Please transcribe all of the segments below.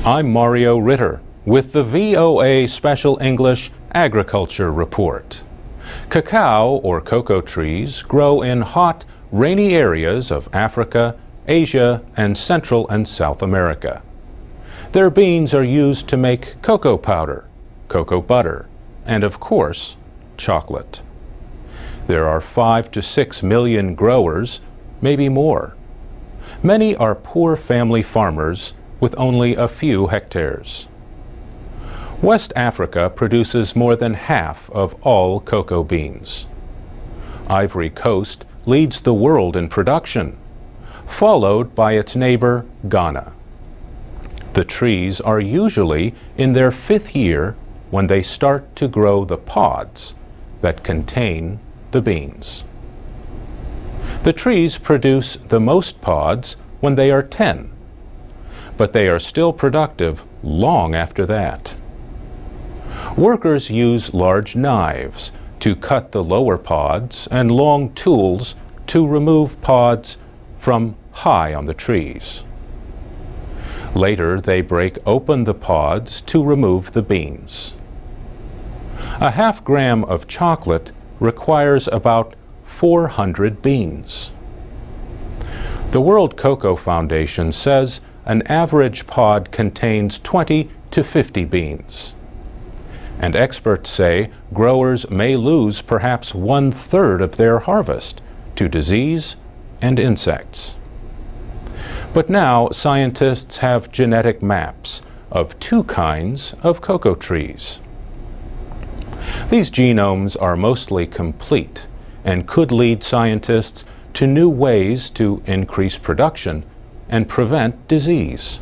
I'm Mario Ritter with the VOA Special English Agriculture Report. Cacao, or cocoa trees, grow in hot, rainy areas of Africa, Asia, and Central and South America. Their beans are used to make cocoa powder, cocoa butter, and of course, chocolate. There are 5 to 6 million growers, maybe more. Many are poor family farmers with only a few hectares. West Africa produces more than half of all cocoa beans. Ivory Coast leads the world in production, followed by its neighbor Ghana. The trees are usually in their 5th year when they start to grow the pods that contain the beans. The trees produce the most pods when they are 10, but they are still productive long after that. Workers use large knives to cut the lower pods and long tools to remove pods from high on the trees. Later, they break open the pods to remove the beans. A half gram of chocolate requires about 400 beans. The World Cocoa Foundation says an average pod contains 20 to 50 beans. And experts say growers may lose perhaps 1/3 of their harvest to disease and insects. But now scientists have genetic maps of 2 kinds of cocoa trees. These genomes are mostly complete and could lead scientists to new ways to increase production and prevent disease.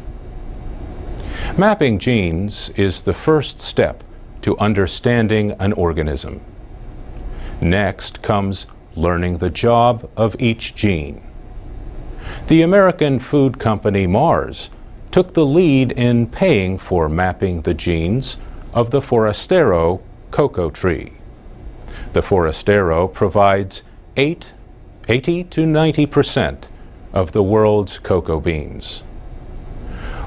Mapping genes is the first step to understanding an organism. Next comes learning the job of each gene. The American food company Mars took the lead in paying for mapping the genes of the Forastero cocoa tree. The Forastero provides 80 to 90% of the world's cocoa beans.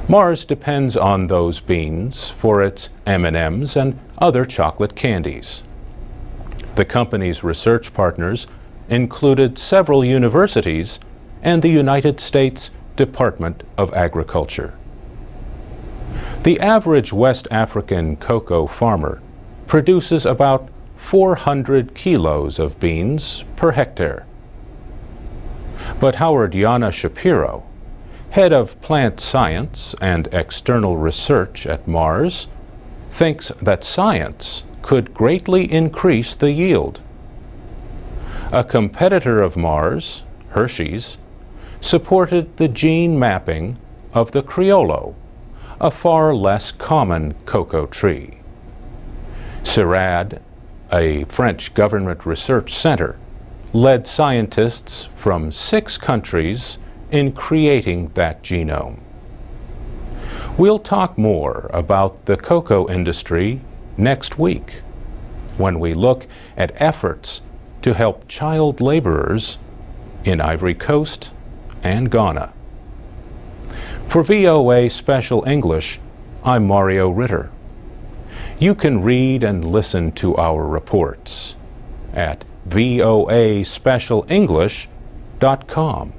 Mars depends on those beans for its M&Ms and other chocolate candies. The company's research partners included several universities and the United States Department of Agriculture. The average West African cocoa farmer produces about 400 kilos of beans per hectare. But Howard Yana Shapiro, head of plant science and external research at Mars, thinks that science could greatly increase the yield. A competitor of Mars, Hershey's, supported the gene mapping of the Criollo, a far less common cocoa tree. CIRAD, a French government research center, led scientists from 6 countries in creating that genome. We'll talk more about the cocoa industry next week when we look at efforts to help child laborers in Ivory Coast and Ghana. For VOA Special English, I'm Mario Ritter. You can read and listen to our reports at voaspecialenglish.com.